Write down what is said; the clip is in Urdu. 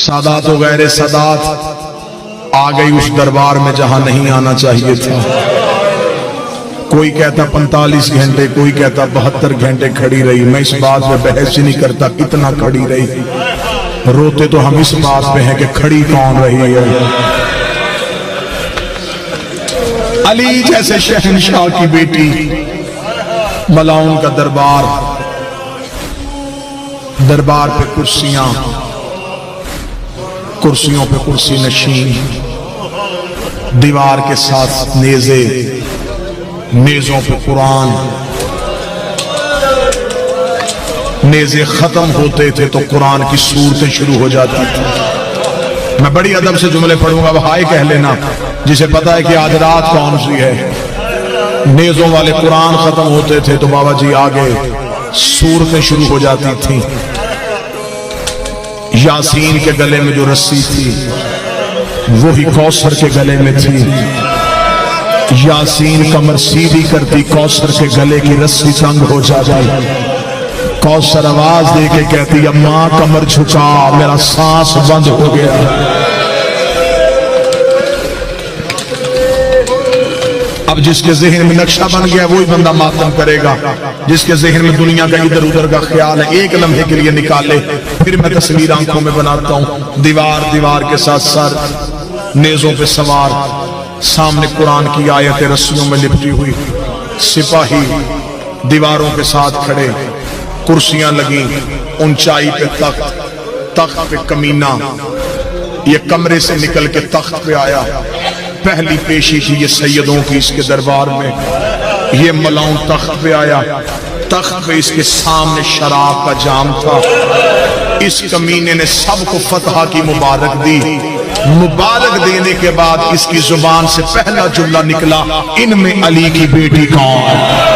سادات و غیر سادات آ گئی اس دربار میں جہاں نہیں آنا چاہیے تھا. کوئی کہتا 45 گھنٹے، کوئی کہتا 72 گھنٹے کھڑی رہی. میں اس بات پہ بحث نہیں کرتا اتنا کھڑی رہی. روتے تو ہم اس بات پہ ہیں کہ کھڑی کون رہی ہے. علی جیسے شہنشاہ کی بیٹی، ملاؤن کا دربار، دربار پہ کرسیاں، کرسیوں پہ کرسی نشین، دیوار کے ساتھ نیزے، نیزوں پہ قرآن. نیزے ختم ہوتے تھے تو قرآن کی سورتیں شروع ہو جاتی تھی. میں بڑی ادب سے جملے پڑھوں گا، بھائی کہہ لینا جسے پتا ہے کہ آج رات کون سی ہے. نیزوں والے قرآن ختم ہوتے تھے تو بابا جی آگے سورتیں شروع ہو جاتی تھیں. یاسین کے گلے میں جو رسی تھی وہی کوثر کے گلے میں تھی. یاسین کمر سیدھی کرتی، کوثر کے گلے کی رسی تنگ ہو جاتی. کوثر آواز دے کے کہتی اماں کمر جھکا، میرا سانس بند ہو گیا. اب جس کے ذہن میں نقشہ بن گیا وہی بندہ ماتم کرے گا. جس کے ذہن میں دنیا کا ادھر ادھر کا خیال ہے ایک لمحے کے لیے نکالے. پھر میں تصویر آنکھوں میں بناتا ہوں، دیوار کے ساتھ سر، نیزوں پہ سوار، سامنے قرآن کی آیت رسیوں میں لپٹی ہوئی، سپاہی دیواروں کے ساتھ کھڑے، کرسیاں لگیں، اونچائی پہ تخت، تخت پہ کمینہ. یہ کمرے سے نکل کے تخت پہ آیا. پہلی پیشی تھی یہ سیدوں کی اس کے دربار میں. یہ ملاؤں تخت پہ آیا. تخت پہ اس کے سامنے شراب کا جام تھا. اس کمینے نے سب کو فتح کی مبارک دی. مبارک دینے کے بعد اس کی زبان سے پہلا جملہ نکلا، ان میں علی کی بیٹی کون؟